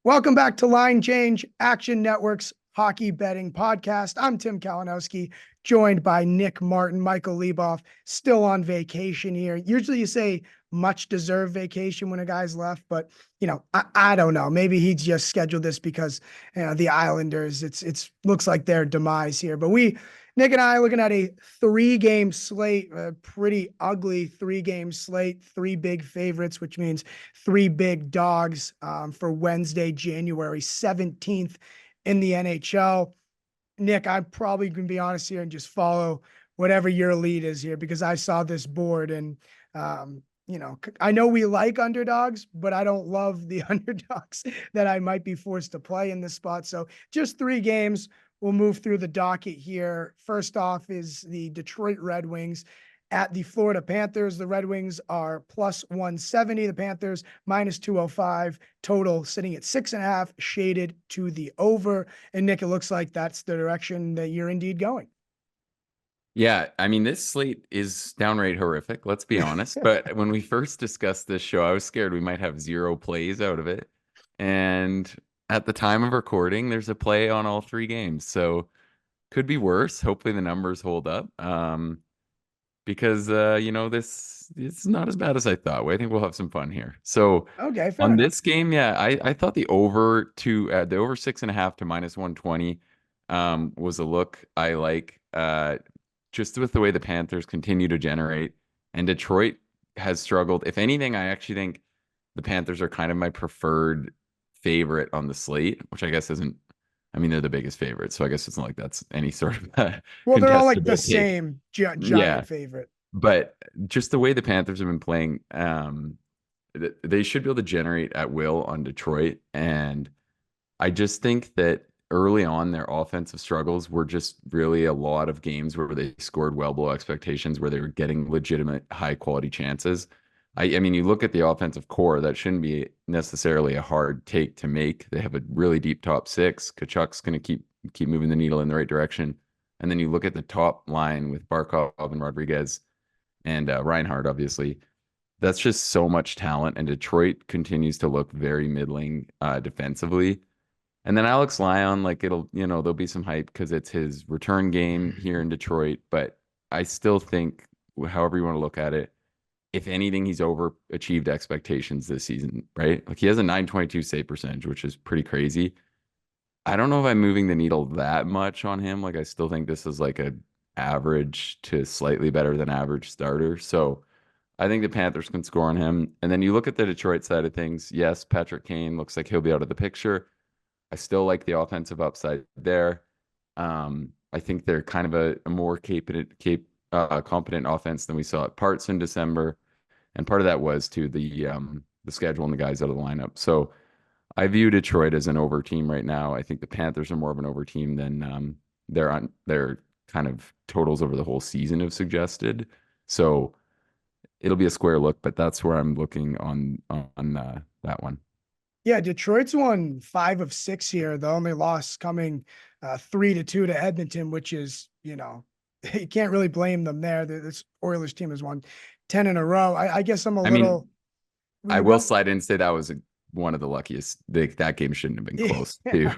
Welcome back to Line Change, Action Network's hockey betting podcast. I'm Tim Kalinowski, joined by Nick Martin, Michael Leboff, still on vacation here. Usually you say much deserved vacation when a guy's left, but I don't know. Maybe he just scheduled this because the Islanders, it's looks like their demise here. But Nick and I are looking at a 3-game slate, a pretty ugly 3-game slate, 3 big favorites, which means 3 big dogs for Wednesday, January 17th in the NHL. Nick, I'm probably going to be honest here and just follow whatever your lead is here because I saw this board and, I know we like underdogs, but I don't love the underdogs that I might be forced to play in this spot. So just 3 games. We'll move through the docket here. First off is the Detroit Red Wings at the Florida Panthers. The Red Wings are plus 170. The Panthers minus 205. Total sitting at 6.5, shaded to the over. And Nick, it looks like that's the direction that you're indeed going. Yeah, I mean, this slate is downright horrific, let's be honest. But when we first discussed this show, I was scared we might have 0 plays out of it. And at the time of recording, there's a play on all 3 games. So could be worse. Hopefully the numbers hold up. Because this it's not as bad as I thought. I think we'll have some fun here. So Okay, fair on enough. this game, yeah, I thought the over 6.5 to minus 120 was a look I like. Just with the way the Panthers continue to generate, and Detroit has struggled. If anything, I actually think the Panthers are kind of my preferred favorite on the slate, which I guess isn't. I mean, they're the biggest favorite, so I guess it's not like that's any sort of Well, they're all like the contestable take. same Yeah, giant favorite. but just the way the Panthers have been playing, they should be able to generate at will on Detroit, and I just think that early on, their offensive struggles were just really a lot of games where they scored well below expectations, where they were getting legitimate high quality chances. I mean, you look at the offensive core, that shouldn't be necessarily a hard take to make. They have a really deep top 6. Kachuk's going to keep moving the needle in the right direction. And then you look at the top line with Barkov and Rodriguez and Reinhardt, obviously. That's just so much talent. And Detroit continues to look very middling defensively. And then Alex Lyon, like there'll be some hype because it's his return game here in Detroit. But I still think, however you want to look at it, if anything, he's overachieved expectations this season, right? Like he has a 922 save percentage, which is pretty crazy. I don't know if I'm moving the needle that much on him. Like I still think this is like a average to slightly better than average starter. So I think the Panthers can score on him. And then you look at the Detroit side of things. Yes, Patrick Kane looks like he'll be out of the picture. I still like the offensive upside there. I think they're kind of a more competent offense than we saw at parts in December, and part of that was to the schedule and the guys out of the lineup. So I view Detroit as an over team right now. I think the Panthers are more of an over team than their kind of totals over the whole season have suggested. So it'll be a square look, but that's where I'm looking on that one. Yeah, Detroit's won 5 of 6 here. The only loss coming 3-2 to Edmonton, which is, you can't really blame them there. This Oilers team has won 10 in a row. I guess I'm a I mean, little. I You will go. slide in and say that was one of the luckiest. That game shouldn't have been close too. Yeah.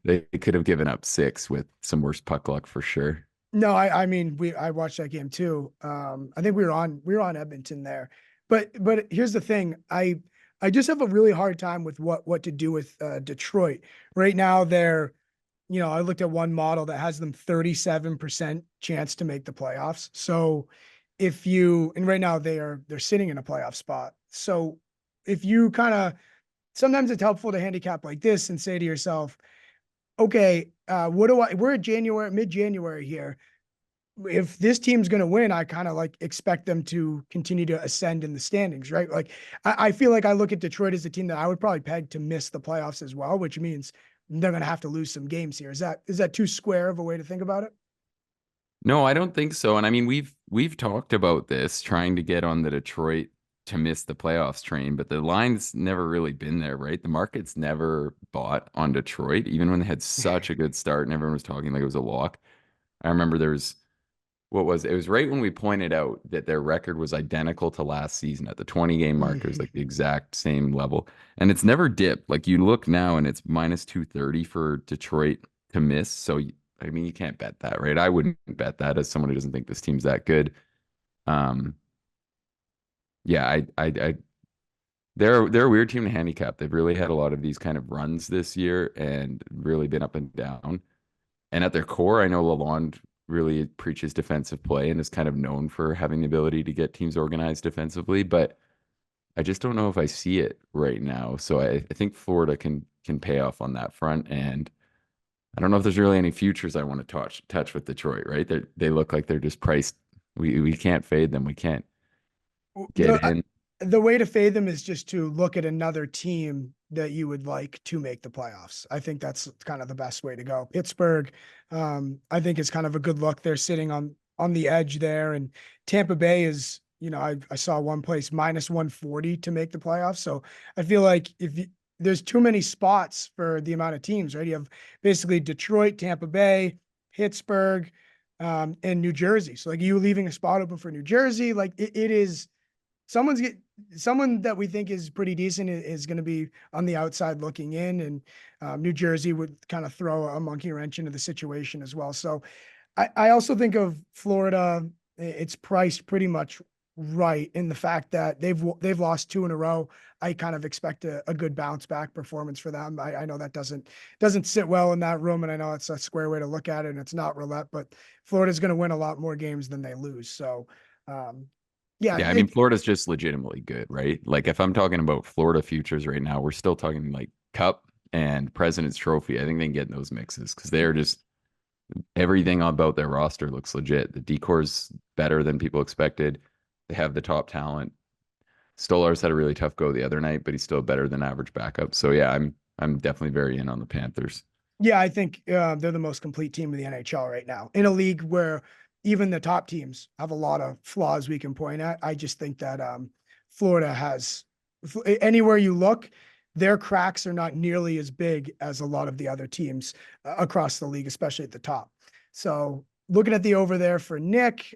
They could have given up 6 with some worse puck luck for sure. No, I mean I watched that game too. I think we were on Edmonton there. But here's the thing. I just have a really hard time with what to do with Detroit. Right now they're, I looked at one model that has them 37% chance to make the playoffs. So and right now they're sitting in a playoff spot. So if you kind of, sometimes it's helpful to handicap like this and say to yourself, okay, we're at mid-January here. If this team's going to win, I kind of like expect them to continue to ascend in the standings, right? Like I feel like I look at Detroit as a team that I would probably peg to miss the playoffs as well, which means they're going to have to lose some games here. Is that too square of a way to think about it? No, I don't think so. And I mean, we've talked about this, trying to get on the Detroit to miss the playoffs train, but the line's never really been there, right? The market's never bought on Detroit, even when they had such a good start and everyone was talking like it was a lock. I remember there was what was it? It was right when we pointed out that their record was identical to last season at the 20 game mark. It was like the exact same level. And it's never dipped. Like you look now and it's minus 230 for Detroit to miss. So I mean, you can't bet that, right? I wouldn't bet that as someone who doesn't think this team's that good. Um, yeah, they're a weird team to handicap. They've really had a lot of these kind of runs this year and really been up and down. And at their core, I know Lalonde really preaches defensive play and is kind of known for having the ability to get teams organized defensively, but I just don't know if I see it right now. So I think Florida can pay off on that front. And I don't know if there's really any futures I want to touch with Detroit, right? They look like they're just priced. We can't fade them. We can't get The, in. the way to fade them is just to look at another team that you would like to make the playoffs. I think that's kind of the best way to go. Pittsburgh, I think is kind of a good look. They're sitting on the edge there, and Tampa Bay is, I saw one place minus 140 to make the playoffs. So I feel like there's too many spots for the amount of teams, right? You have basically Detroit, Tampa Bay, Pittsburgh, and New Jersey. So like you leaving a spot open for New Jersey, like it is someone that we think is pretty decent is going to be on the outside looking in, and New Jersey would kind of throw a monkey wrench into the situation as well. So I also think of Florida. It's priced pretty much right in the fact that they've lost two in a row. I kind of expect a good bounce back performance for them. I know that doesn't sit well in that room, and I know it's a square way to look at it, and it's not roulette, but Florida's going to win a lot more games than they lose. So, yeah, Yeah, I mean, Florida's just legitimately good, right? Like if I'm talking about Florida futures right now, we're still talking like Cup and President's Trophy. I think they can get in those mixes because they're just everything about their roster looks legit. The decor's better than people expected. They have the top talent. Stolar's had a really tough go the other night, but he's still better than average backup. So yeah, I'm definitely very in on the Panthers. Yeah, I think they're the most complete team in the NHL right now in a league where even the top teams have a lot of flaws we can point at. I just think that Florida has anywhere you look, their cracks are not nearly as big as a lot of the other teams across the league, especially at the top. So looking at the over there for Nick,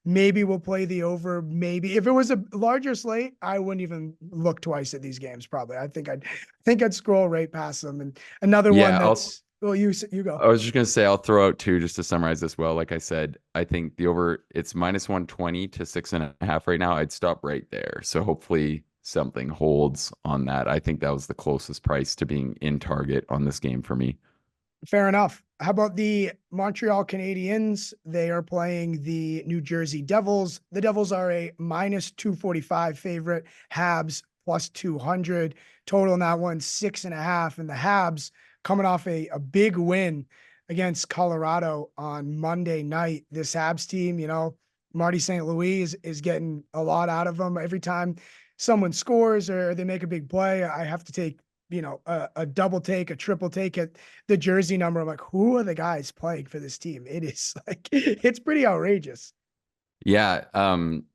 maybe we'll play the over. Maybe if it was a larger slate, I wouldn't even look twice at these games. Probably, I think I'd scroll right past them. And another one Yeah, that's well, you go. I was just gonna say I'll throw out two just to summarize this well. Like I said, I think the over it's minus 120 to 6.5 right now. I'd stop right there. So hopefully something holds on that. I think that was the closest price to being in target on this game for me. Fair enough. How about the Montreal Canadiens? They are playing the New Jersey Devils. The Devils are a minus 245 favorite. Habs plus 200. Total in that one, 6.5. And the Habs coming off a big win against Colorado on Monday night. This Habs team, Marty St. Louis is getting a lot out of them. Every time someone scores or they make a big play, I have to take a double take, a triple take at the jersey number. I'm like, who are the guys playing for this team? It is like, it's pretty outrageous. Yeah,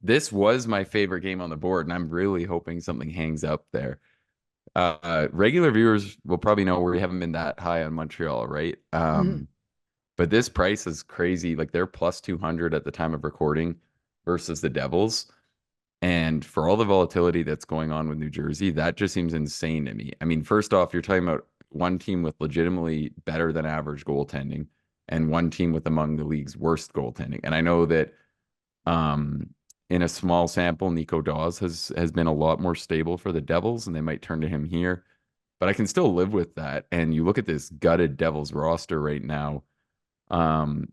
this was my favorite game on the board, and I'm really hoping something hangs up there. Regular viewers will probably know we haven't been that high on Montreal, right? Mhm. But this price is crazy. Like they're plus 200 at the time of recording versus the Devils. And for all the volatility that's going on with New Jersey, that just seems insane to me. I mean, first off, you're talking about one team with legitimately better than average goaltending and one team with among the league's worst goaltending. And I know that um, in a small sample, Nico Dawes has been a lot more stable for the Devils, and they might turn to him here. But I can still live with that. And you look at this gutted Devils roster right now.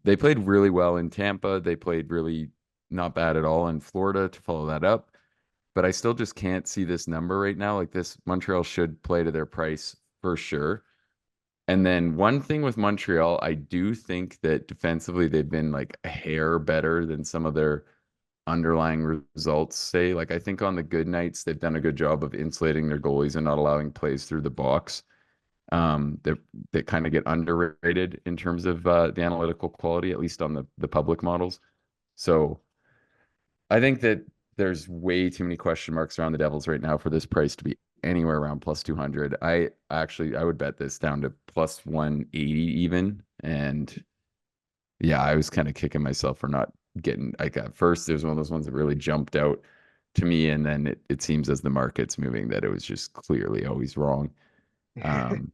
They played really well in Tampa. They played really not bad at all in Florida to follow that up. But I still just can't see this number right now. Like this, Montreal should play to their price for sure. And then one thing with Montreal, I do think that defensively they've been like a hair better than some of their underlying results say. Like I think on the good nights, they've done a good job of insulating their goalies and not allowing plays through the box. They kind of get underrated in terms of the analytical quality, at least on the public models. So I think that there's way too many question marks around the Devils right now for this price to be anywhere around plus 200. I would bet this down to plus 180 even. And yeah, I was kind of kicking myself for not getting like at first there's one of those ones that really jumped out to me, and then it seems as the market's moving that it was just clearly always wrong. Um,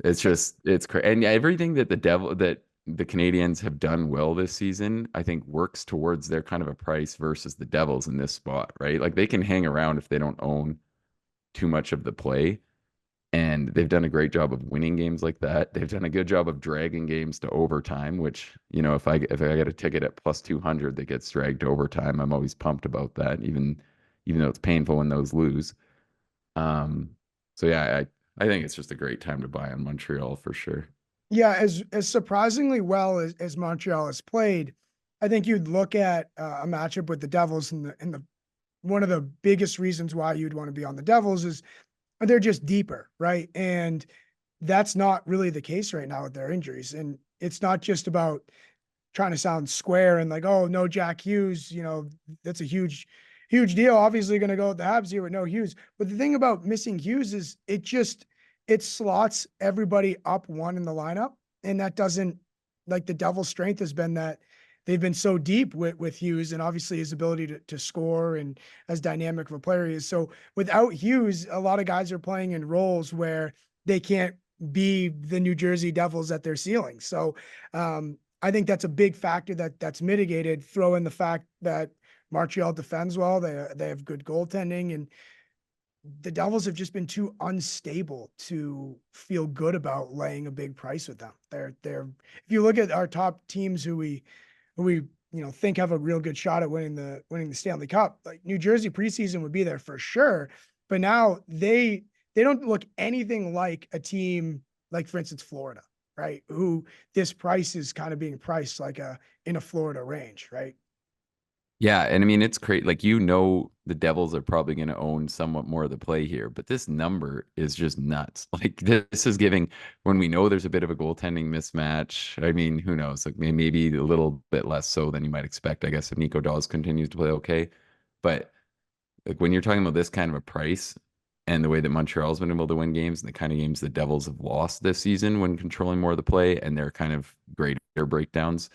it's just it's crazy, and everything that the Canadians have done well this season, I think works towards their kind of a price versus the Devils in this spot, right? Like they can hang around if they don't own too much of the play. And they've done a great job of winning games like that. They've done a good job of dragging games to overtime, which, if I get a ticket at plus 200 that gets dragged to overtime, I'm always pumped about that, even though it's painful when those lose. Um, so yeah, I think it's just a great time to buy on Montreal for sure. Yeah, as surprisingly well as Montreal has played, I think you'd look at a matchup with the Devils, and the one of the biggest reasons why you'd want to be on the Devils is they're just deeper, right? And that's not really the case right now with their injuries. And it's not just about trying to sound square and like, oh, no Jack Hughes, that's a huge deal. Obviously going to go with the Habs here with no Hughes. But the thing about missing Hughes is it slots everybody up one in the lineup. And that doesn't, like, the Devils' strength has been that they've been so deep with Hughes, and obviously his ability to score and as dynamic of a player he is. So without Hughes, a lot of guys are playing in roles where they can't be the New Jersey Devils at their ceiling. So I think that's a big factor that's mitigated. Throw in the fact that Montreal defends well. They have good goaltending, and the Devils have just been too unstable to feel good about laying a big price with them. If you look at our top teams who we think have a real good shot at winning the Stanley Cup, like New Jersey preseason would be there for sure. But now they don't look anything like a team like, for instance, Florida, right? Who this price is kind of being priced like in a Florida range, right? Yeah, and I mean it's great. Like the Devils are probably going to own somewhat more of the play here, but this number is just nuts. Like this is giving when we know there's a bit of a goaltending mismatch. I mean, who knows? Like maybe a little bit less so than you might expect, I guess, if Nico Dawes continues to play okay. But like when you're talking about this kind of a price and the way that Montreal's been able to win games and the kind of games the Devils have lost this season when controlling more of the play and their kind of greater breakdowns,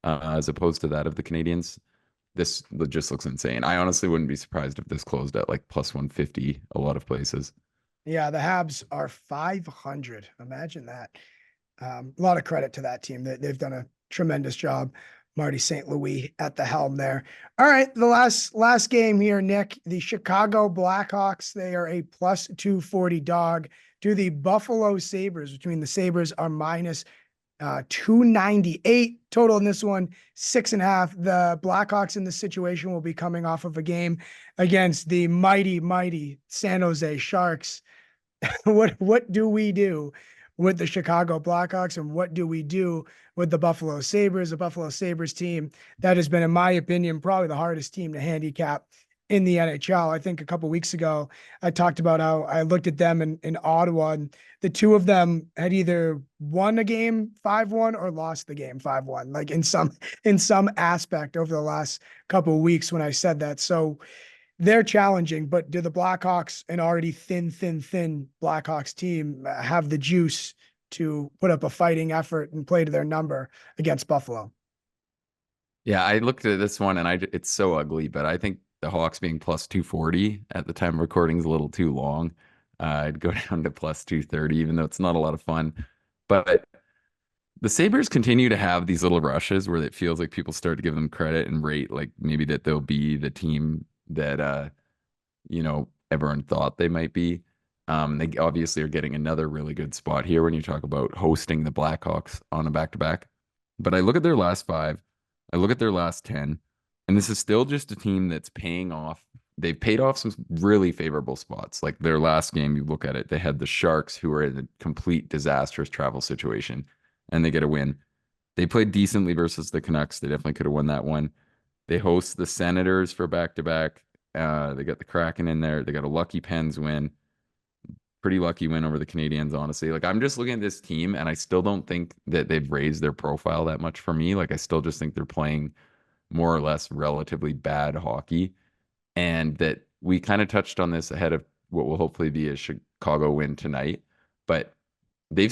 as opposed to that of the Canadians, this just looks insane. I honestly wouldn't be surprised if this closed at like plus 150 a lot of places. Yeah, the Habs are 500. Imagine that. A lot of credit to that team. They've done a tremendous job. Marty St. Louis at the helm there. All right, the last game here, Nick. The Chicago Blackhawks, they are a plus 240 dog to the Buffalo Sabres. Between the Sabres are minus 298 total in this one, 6.5. The Blackhawks in this situation will be coming off of a game against the mighty San Jose Sharks. What do we do with the Chicago Blackhawks, and what do we do with the Buffalo Sabres? The Buffalo Sabres team that has been, in my opinion, probably the hardest team to handicap in the NHL. I think a couple of weeks ago, I talked about how I looked at them in Ottawa, and the two of them had either won a game 5-1 or lost the game 5-1, like in some aspect over the last couple of weeks when I said that. So they're challenging, but do the Blackhawks, an already thin Blackhawks team, have the juice to put up a fighting effort and play to their number against Buffalo? Yeah, I looked at this one and it's so ugly, but I think the Hawks being plus 240 at the time of recording is a little too long. I'd go down to plus 230, even though it's not a lot of fun. But the Sabres continue to have these little rushes where it feels like people start to give them credit and rate like maybe that they'll be the team that everyone thought they might be. They obviously are getting another really good spot here when you talk about hosting the Blackhawks on a back-to-back. But I look at their last five, I look at their last 10, and this is still just a team that's paying off. They've paid off some really favorable spots. Like their last game, you look at it, they had the Sharks, who were in a complete disastrous travel situation, and they get a win. They played decently versus the Canucks. They definitely could have won that one. They host the Senators for back-to-back. They got the Kraken in there. They got a lucky Pens win. Pretty lucky win over the Canadians, honestly. Like I'm just looking at this team and I still don't think that they've raised their profile that much for me. Like I still just think they're playing more or less relatively bad hockey. And that we kind of touched on this ahead of what will hopefully be a Chicago win tonight. But they've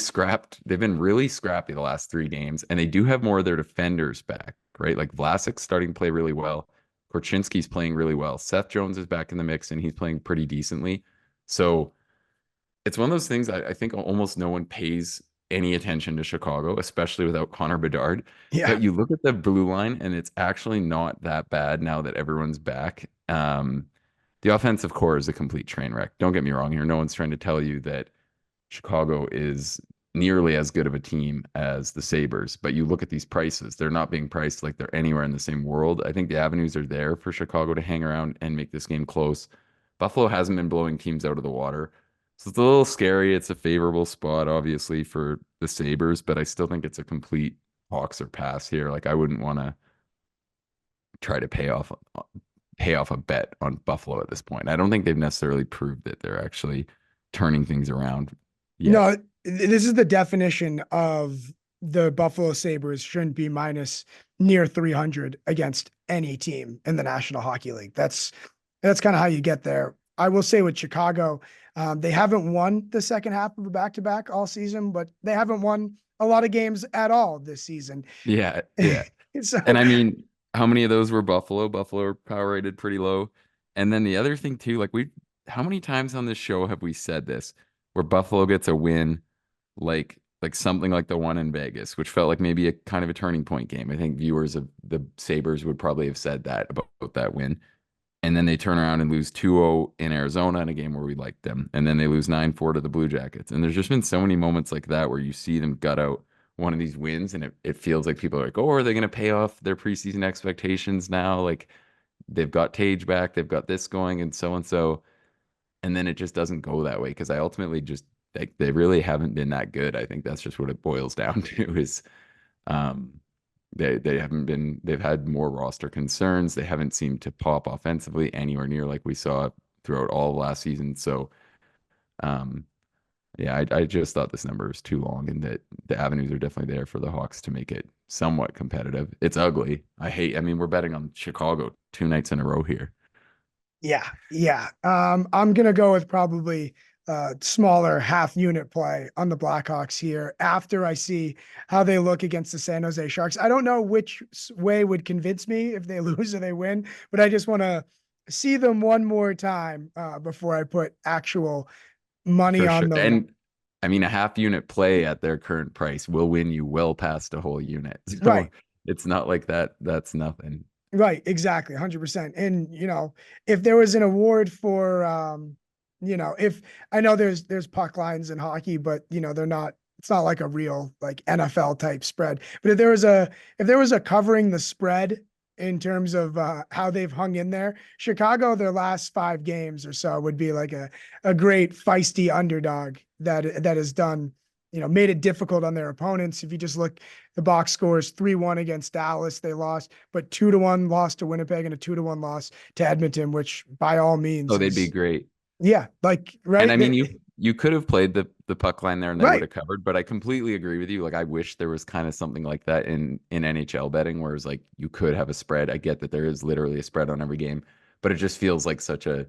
been really scrappy the last three games, and they do have more of their defenders back. right? Like Vlasic's starting to play really well. Korchinski's playing really well. Seth Jones is back in the mix and he's playing pretty decently. So it's one of those things I think almost no one pays any attention to Chicago, especially without Connor Bedard. Yeah. But you look at the blue line, and it's actually not that bad now that everyone's back. The offensive core is a complete train wreck. Don't get me wrong here. No one's trying to tell you that Chicago is nearly as good of a team as the Sabres. But you look at these prices, they're not being priced like they're anywhere in the same world. I think the avenues are there for Chicago to hang around and make this game close. Buffalo hasn't been blowing teams out of the water. So it's a little scary. It's a favorable spot, obviously, for the Sabres, but I still think it's a complete Hawks or pass here. Like I wouldn't want to try to pay off a bet on Buffalo at this point. I don't think they've necessarily proved that they're actually turning things around yet. No, this is the definition of the Buffalo Sabres shouldn't be minus near 300 against any team in the National Hockey League. That's kind of how you get there. I will say with Chicago, they haven't won the second half of a back-to-back all season, but they haven't won a lot of games at all this season. Yeah, yeah. So, And I mean, how many of those were Buffalo? Buffalo are power rated pretty low. And then the other thing too, like how many times on this show have we said this, where Buffalo gets a win, like something like the one in Vegas, which felt like maybe a kind of a turning point game. I think viewers of the Sabres would probably have said that about that win. And then they turn around and lose 2-0 in Arizona in a game where we liked them. And then they lose 9-4 to the Blue Jackets. And there's just been so many moments like that where you see them gut out one of these wins and it feels like people are like, oh, are they going to pay off their preseason expectations now? Like they've got Tage back, they've got this going and so and so. And then it just doesn't go that way because I ultimately just like they really haven't been that good. I think that's just what it boils down to is um they haven't been they've had more roster concerns. They haven't seemed to pop offensively anywhere near like we saw throughout all of last season. So um yeah, I just thought this number was too long and that the avenues are definitely there for the Hawks to make it somewhat competitive. It's ugly. I mean, we're betting on Chicago 2 nights in a row here. yeah, yeah. I'm gonna go with probably smaller half unit play on the Blackhawks here after I see how they look against the San Jose Sharks. I don't know which way would convince me if they lose or they win, but I just want to see them one more time before I put actual money For on sure. them. And I mean, a half unit play at their current price will win you well past a whole unit. So Right. it's not like that's nothing. Right, exactly, 100%. And if there was an award for if I know there's puck lines in hockey, but they're not it's not like a real like NFL type spread. But if there was a covering the spread in terms of how they've hung in there, Chicago, their last 5 games or so would be like a great feisty underdog that has done, made it difficult on their opponents. If you just look, the box scores 3-1 against Dallas, they lost, but 2-1 loss to Winnipeg and a 2-1 loss to Edmonton, which by all means Oh, they'd be is, great. yeah, like, And I right. mean, you could have played the puck line there and they would Right. have covered, but I completely agree with you. Like I wish there was kind of something like that in NHL betting, where it's like you could have a spread. I get that there is literally a spread on every game, but it just feels like such a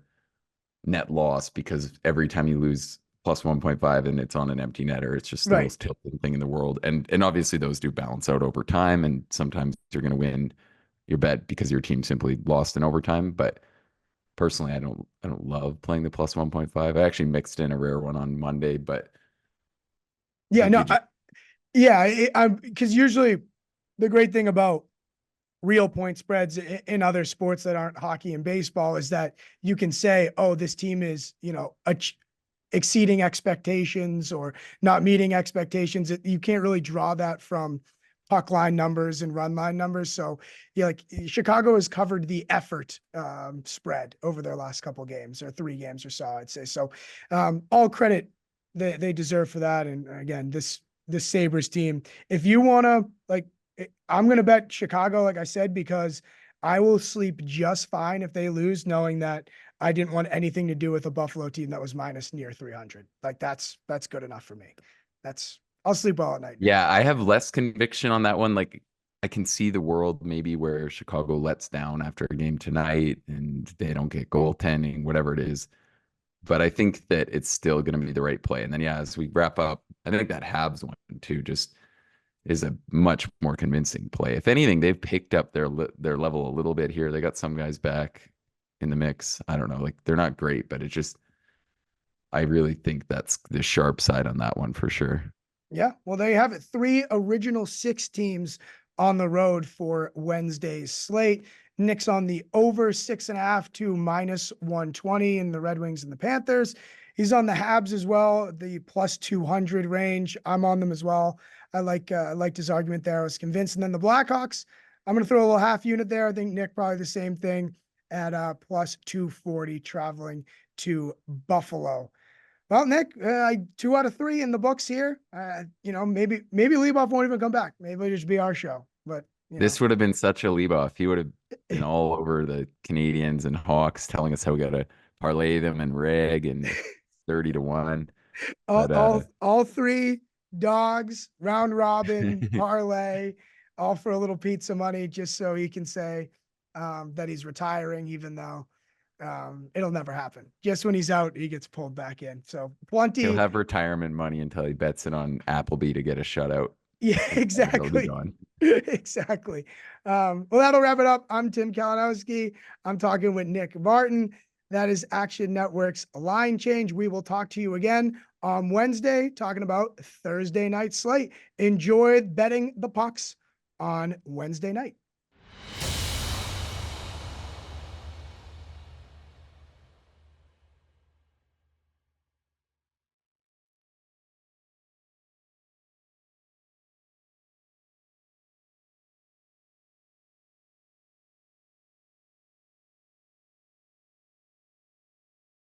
net loss because every time you lose plus 1.5 and it's on an empty netter, it's just the Right. most tilting thing in the world. And obviously those do balance out over time, and sometimes you're going to win your bet because your team simply lost in overtime. But personally, I don't love playing the plus 1.5. I actually mixed in a rare one on Monday, but Yeah, no, did you? yeah, I'm because usually the great thing about real point spreads in other sports that aren't hockey and baseball is that you can say, oh, this team is, exceeding expectations or not meeting expectations. You can't really draw that from puck line numbers and run line numbers. So yeah, like Chicago has covered the effort spread over their last couple games or 3 games or so, I'd say. So all credit they deserve for that. And again, this Sabres team, if you want to like, I'm going to bet Chicago, like I said, because I will sleep just fine if they lose, knowing that I didn't want anything to do with a Buffalo team that was minus near 300. Like that's good enough for me. I'll sleep well at night. Yeah, I have less conviction on that one. Like I can see the world maybe where Chicago lets down after a game tonight and they don't get goaltending, whatever it is. But I think that it's still going to be the right play. And then, yeah, as we wrap up, I think that Habs one too. Just is a much more convincing play. If anything, they've picked up their level a little bit here. They got some guys back in the mix. I don't know, like they're not great, but it's just I really think that's the sharp side on that one for sure. Yeah, well, there you have it. 3 original 6 teams on the road for Wednesday's slate. Nick's on the over 6.5 to minus 120 in the Red Wings and the Panthers. He's on the Habs as well, the plus 200 range. I'm on them as well. I liked his argument there. I was convinced. And then the Blackhawks, I'm going to throw a little half unit there. I think Nick probably the same thing at plus 240 traveling to Buffalo. Well, Nick, 2 out of 3 in the books here. Maybe Leboff won't even come back. Maybe it'll just be our show. But This would have been such a leave off. He would have been all over the Canadians and Hawks, telling us how we got to parlay them and reg and 30 to 1. all, But all 3 dogs, round robin, parlay, all for a little pizza money, just so he can say that he's retiring, even though it'll never happen. Just when he's out, he gets pulled back in. So plenty. he'll have retirement money until he bets it on Appleby to get a shutout. Yeah, exactly. Exactly. Well, that'll wrap it up. I'm Tim Kalinowski. I'm talking with Nick Martin. That is Action Network's Line Change. We will talk to you again on Wednesday, talking about Thursday night slate. Enjoy betting the pucks on Wednesday night.